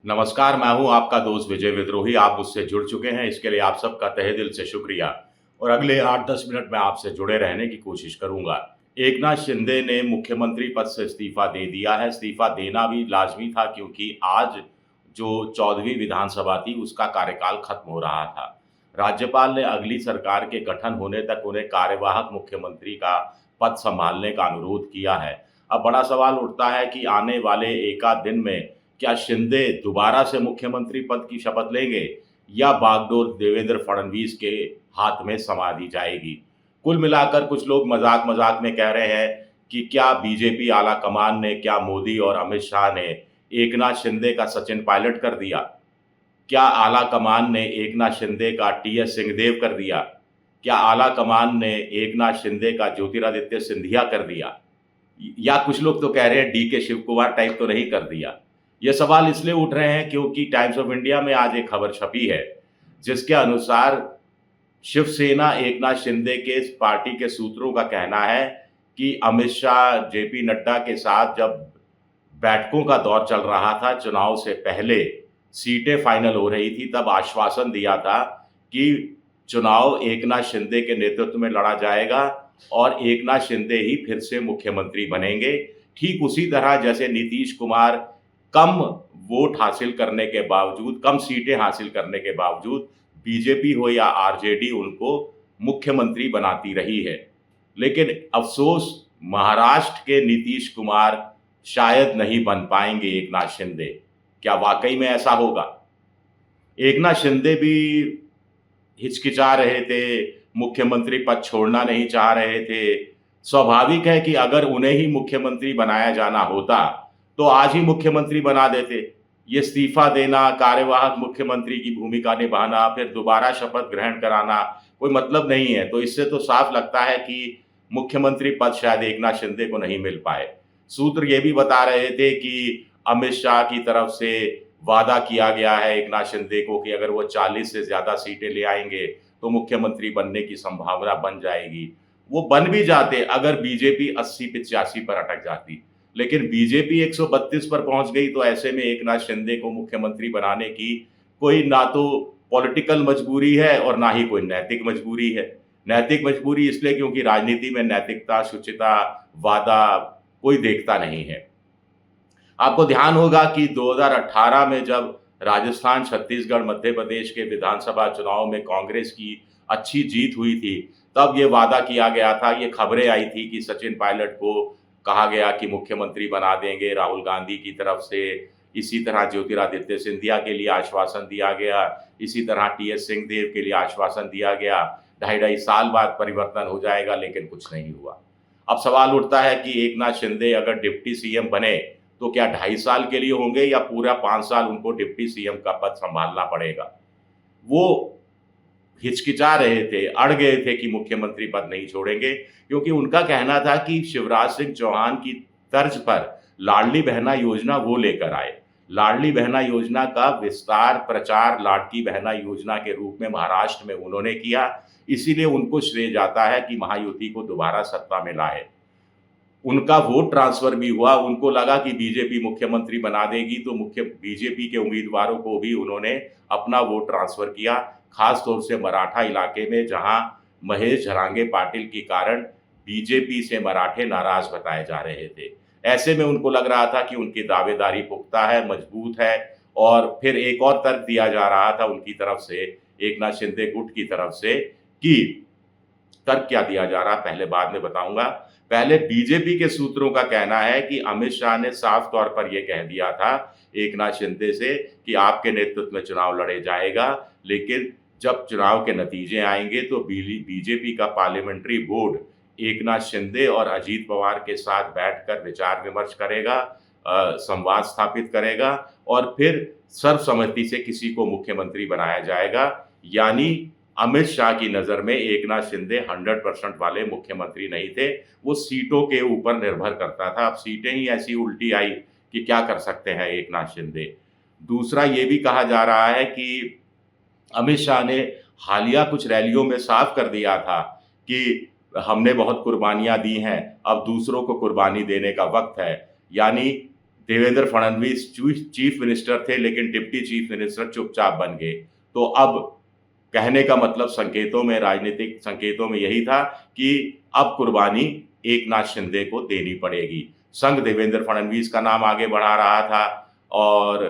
नमस्कार, मैं हूँ आपका दोस्त विजय विद्रोही। आप मुझसे जुड़ चुके हैं, इसके लिए आप सबका तहे दिल से शुक्रिया और अगले 8-10 मिनट में आपसे जुड़े रहने की कोशिश करूँगा। एकनाथ शिंदे ने मुख्यमंत्री पद से इस्तीफ़ा दे दिया है। इस्तीफ़ा देना भी लाज़मी था क्योंकि आज जो 14वीं विधानसभा थी, उसका कार्यकाल खत्म हो रहा था। राज्यपाल ने अगली सरकार के गठन होने तक उन्हें कार्यवाहक मुख्यमंत्री का पद सँभालने का अनुरोध किया है। अब बड़ा सवाल उठता है कि आने वाले एकाध दिन में क्या शिंदे दोबारा से मुख्यमंत्री पद की शपथ लेंगे या बागडोर देवेंद्र फडणवीस के हाथ में समा दी जाएगी? कुल मिलाकर कुछ लोग मजाक-मजाक में कह रहे हैं कि क्या बीजेपी आला कमान ने, क्या मोदी और अमित शाह ने एकनाथ शिंदे का सचिन पायलट कर दिया? क्या आला कमान ने एकनाथ शिंदे का टीएस सिंहदेव कर दिया? क्या आला कमान ने एकनाथ शिंदे का ज्योतिरादित्य सिंधिया कर दिया? या कुछ लोग तो कह रहे हैं डीके शिव कुमार टाइप तो नहीं कर दिया। ये सवाल इसलिए उठ रहे हैं क्योंकि टाइम्स ऑफ इंडिया में आज एक खबर छपी है, जिसके अनुसार शिवसेना एकनाथ शिंदे के पार्टी के सूत्रों का कहना है कि अमित शाह, जेपी नड्डा के साथ जब बैठकों का दौर चल रहा था, चुनाव से पहले सीटें फाइनल हो रही थी, तब आश्वासन दिया था कि चुनाव एकनाथ शिंदे के नेतृत्व में लड़ा जाएगा और एकनाथ शिंदे ही फिर से मुख्यमंत्री बनेंगे। ठीक उसी तरह जैसे नीतीश कुमार कम वोट हासिल करने के बावजूद, कम सीटें हासिल करने के बावजूद बीजेपी हो या आरजेडी उनको मुख्यमंत्री बनाती रही है। लेकिन अफ़सोस महाराष्ट्र के नीतीश कुमार शायद नहीं बन पाएँगे एकनाथ शिंदे। क्या वाक़ई में ऐसा होगा? एकनाथ शिंदे भी हिचकिचा रहे थे, मुख्यमंत्री पद छोड़ना नहीं चाह रहे थे। स्वाभाविक है कि अगर उन्हें ही मुख्यमंत्री बनाया जाना होता, तो आज ही मुख्यमंत्री बना देते। ये इस्तीफ़ा देना, कार्यवाहक मुख्यमंत्री की भूमिका निभाना, फिर दोबारा शपथ ग्रहण कराना, कोई मतलब नहीं है। तो इससे तो साफ लगता है कि मुख्यमंत्री पद शायद एकनाथ शिंदे को नहीं मिल पाए। सूत्र ये भी बता रहे थे कि अमित शाह की तरफ से वादा किया गया है एकनाथ शिंदे को कि अगर वो 40 से ज़्यादा सीटें ले आएँगे, तो मुख्यमंत्री बनने की संभावना बन जाएगी। वो बन भी जाते अगर बीजेपी 80-85 पर अटक जाती। लेकिन बीजेपी 132 पर पहुँच गई, तो ऐसे में एकनाथ शिंदे को मुख्यमंत्री बनाने की कोई ना तो पॉलिटिकल मजबूरी है और ना ही कोई नैतिक मजबूरी है। नैतिक मजबूरी इसलिए क्योंकि राजनीति में नैतिकता, शुचिता, वादा कोई देखता नहीं है। आपको ध्यान होगा कि 2018 में जब राजस्थान, छत्तीसगढ़, मध्य प्रदेश के विधानसभा चुनाव में कांग्रेस की अच्छी जीत हुई थी, तब ये वादा किया गया था, ये खबरें आई थी कि सचिन पायलट को कहा गया कि मुख्यमंत्री बना देंगे राहुल गांधी की तरफ से। इसी तरह ज्योतिरादित्य सिंधिया के लिए आश्वासन दिया गया, इसी तरह टीएस सिंहदेव के लिए आश्वासन दिया गया। ढाई-ढाई साल बाद परिवर्तन हो जाएगा, लेकिन कुछ नहीं हुआ। अब सवाल उठता है कि एकनाथ शिंदे अगर डिप्टी सीएम बने, तो क्या 2.5 साल के लिए होंगे या पूरा 5 साल उनको डिप्टी सीएम का पद सँभालना पड़ेगा? वो हिचकिचा रहे थे, अड़ गए थे कि मुख्यमंत्री पद नहीं छोड़ेंगे, क्योंकि उनका कहना था कि शिवराज सिंह चौहान की तर्ज पर लाडली बहना योजना वो लेकर आए। लाडली बहना योजना का विस्तार प्रचार लाडली बहना योजना के रूप में महाराष्ट्र में उन्होंने किया, इसीलिए उनको श्रेय जाता है कि महायुति को दोबारा सत्ता में लाए। उनका वोट ट्रांसफ़र भी हुआ, उनको लगा कि बीजेपी मुख्यमंत्री बना देगी, तो बीजेपी के उम्मीदवारों को भी उन्होंने अपना वोट ट्रांसफ़र किया, ख़ास तौर से मराठा इलाके में, जहां महेश झरांगे पाटिल के कारण बीजेपी से मराठे नाराज़ बताए जा रहे थे। ऐसे में उनको लग रहा था कि उनकी दावेदारी पुख्ता है, मजबूत है और फिर एक और तर्क दिया जा रहा था उनकी तरफ से, एकनाथ शिंदे गुट की तरफ से कि तर्क क्या दिया जा रहा है, पहले बाद में बताऊँगा। पहले बीजेपी के सूत्रों का कहना है कि अमित शाह ने साफ तौर पर ये कह दिया था एकनाथ शिंदे से कि आपके नेतृत्व में चुनाव लड़े जाएगा, लेकिन जब चुनाव के नतीजे आएँगे तो बीजेपी का पार्लियामेंट्री बोर्ड एकनाथ शिंदे और अजीत पवार के साथ बैठकर विचार-विमर्श करेगा, संवाद स्थापित करेगा और फिर सर्वसम्मति से किसी को मुख्यमंत्री बनाया जाएगा। यानी अमित शाह की नज़र में एकनाथ शिंदे 100% वाले मुख्यमंत्री नहीं थे, वो सीटों के ऊपर निर्भर करता था। अब सीटें ही ऐसी उल्टी आई कि क्या कर सकते हैं एकनाथ शिंदे। दूसरा ये भी कहा जा रहा है कि अमित शाह ने हालिया कुछ रैलियों में साफ कर दिया था कि हमने बहुत कुर्बानियाँ दी हैं, अब दूसरों को कुर्बानी देने का वक़्त है। यानी देवेंद्र फडणवीस चीफ मिनिस्टर थे, लेकिन डिप्टी चीफ मिनिस्टर चुपचाप बन गए। तो अब कहने का मतलब संकेतों में, राजनीतिक संकेतों में यही था कि अब कुर्बानी एकनाथ शिंदे को देनी पड़ेगी। संघ देवेंद्र फडणवीस का नाम आगे बढ़ा रहा था और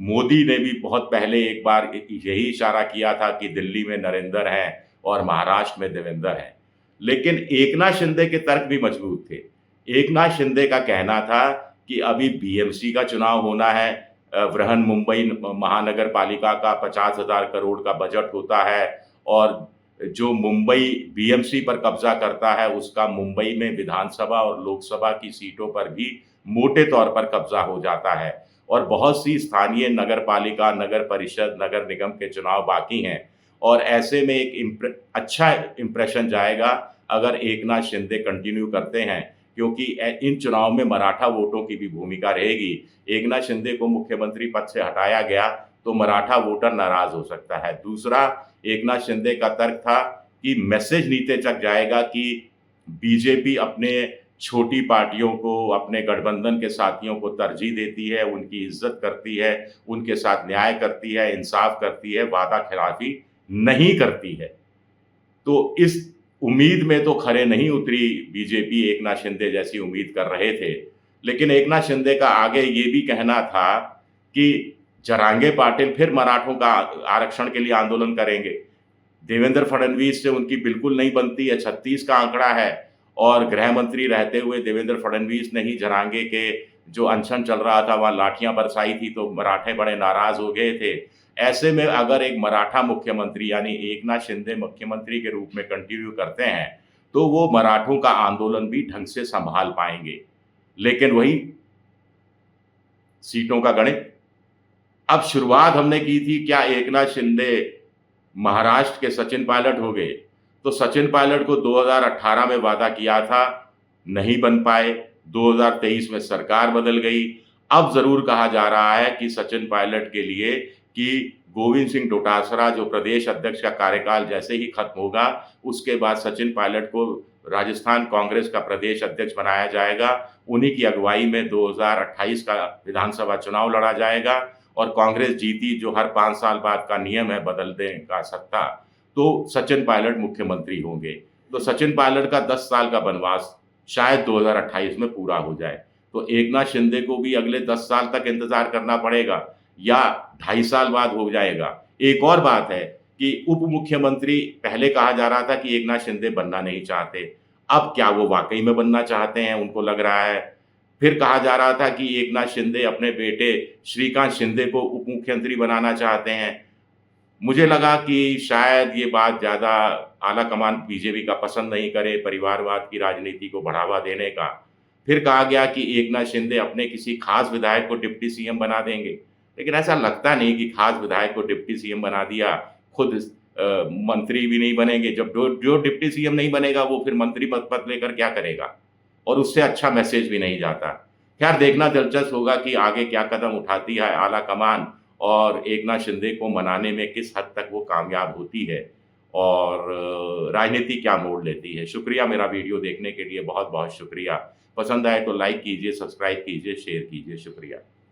मोदी ने भी बहुत पहले एक बार यही इशारा किया था कि दिल्ली में नरेंद्र हैं और महाराष्ट्र में देवेंद्र हैं। लेकिन एकनाथ शिंदे के तर्क भी मजबूत थे। एकनाथ शिंदे का कहना था कि अभी बीएमसी का चुनाव होना है, बृहन मुंबई महानगर पालिका का 50,000 करोड़ का बजट होता है और जो मुंबई बीएमसी पर कब्जा करता है उसका मुंबई में विधानसभा और लोकसभा की सीटों पर भी मोटे तौर पर कब्जा हो जाता है और बहुत सी स्थानीय नगर पालिका, नगर परिषद, नगर निगम के चुनाव बाकी हैं और ऐसे में एक अच्छा इम्प्रेशन जाएगा अगर एकनाथ शिंदे कंटिन्यू करते हैं, क्योंकि इन चुनाव में मराठा वोटों की भी भूमिका रहेगी। एकनाथ शिंदे को मुख्यमंत्री पद से हटाया गया तो मराठा वोटर नाराज हो सकता है। दूसरा, एकनाथ शिंदे का तर्क था कि मैसेज नीचे तक जाएगा कि बीजेपी अपने छोटी पार्टियों को, अपने गठबंधन के साथियों को तरजीह देती है, उनकी इज्जत करती है, उनके साथ न्याय करती है, इंसाफ करती है, वादा खिलाफी नहीं करती है। तो इस उम्मीद में तो खरे नहीं उतरी बीजेपी, एकनाथ शिंदे जैसी उम्मीद कर रहे थे। लेकिन एकनाथ शिंदे का आगे ये भी कहना था कि जरांगे पाटिल फिर मराठों का आरक्षण के लिए आंदोलन करेंगे। देवेंद्र फडणवीस से उनकी बिल्कुल नहीं बनती है, 36 का आंकड़ा है और गृह मंत्री रहते हुए देवेंद्र फडणवीस ने ही जरांगे के जो अनशन चल रहा था वहाँ लाठियां बरसाई थी तो मराठे बड़े नाराज हो गए थे। ऐसे में अगर एक मराठा मुख्यमंत्री यानी एकनाथ शिंदे मुख्यमंत्री के रूप में कंटिन्यू करते हैं तो वो मराठों का आंदोलन भी ढंग से संभाल पाएंगे। लेकिन वही सीटों का गणित। अब शुरुआत हमने की थी, क्या एकनाथ शिंदे महाराष्ट्र के सचिन पायलट हो गए? तो सचिन पायलट को 2018 में वादा किया था, नहीं बन पाए। 2023 में सरकार बदल गई। अब जरूर कहा जा रहा है कि सचिन पायलट के लिए कि गोविंद सिंह डोटासरा जो प्रदेश अध्यक्ष का कार्यकाल जैसे ही खत्म होगा उसके बाद सचिन पायलट को राजस्थान कांग्रेस का प्रदेश अध्यक्ष बनाया जाएगा। उन्हीं की अगुवाई में 2028 का विधानसभा चुनाव लड़ा जाएगा और कांग्रेस जीती, जो हर 5 साल बाद का नियम है बदलने का सत्ता, तो सचिन पायलट मुख्यमंत्री होंगे। तो सचिन पायलट का 10 साल का वनवास शायद 2028 में पूरा हो जाए। तो एकनाथ शिंदे को भी अगले 10 साल तक इंतजार करना पड़ेगा या 2.5 साल बाद हो जाएगा। एक और बात है कि उप मुख्यमंत्री पहले कहा जा रहा था कि एकनाथ शिंदे बनना नहीं चाहते, अब क्या वो वाकई में बनना चाहते हैं, उनको लग रहा है। फिर कहा जा रहा था कि एकनाथ शिंदे अपने बेटे श्रीकांत शिंदे को उप मुख्यमंत्री बनाना चाहते हैं। मुझे लगा कि शायद ये बात ज़्यादा आला कमान बीजेपी का पसंद नहीं करे, परिवारवाद की राजनीति को बढ़ावा देने का। फिर कहा गया कि एकनाथ शिंदे अपने किसी खास विधायक को डिप्टी सीएम बना देंगे, लेकिन ऐसा लगता नहीं कि खास विधायक को डिप्टी सीएम बना दिया, खुद मंत्री भी नहीं बनेंगे। जब जो डिप्टी सीएम नहीं बनेगा वो फिर मंत्री पद लेकर क्या करेगा, और उससे अच्छा मैसेज भी नहीं जाता। खैर, देखना दिलचस्प होगा कि आगे क्या कदम उठाती है आला कमान और एकनाथ शिंदे को मनाने में किस हद तक वो कामयाब होती है और राजनीति क्या मोड़ लेती है। शुक्रिया, मेरा वीडियो देखने के लिए बहुत बहुत शुक्रिया। पसंद आए तो लाइक कीजिए, सब्सक्राइब कीजिए, शेयर कीजिए। शुक्रिया।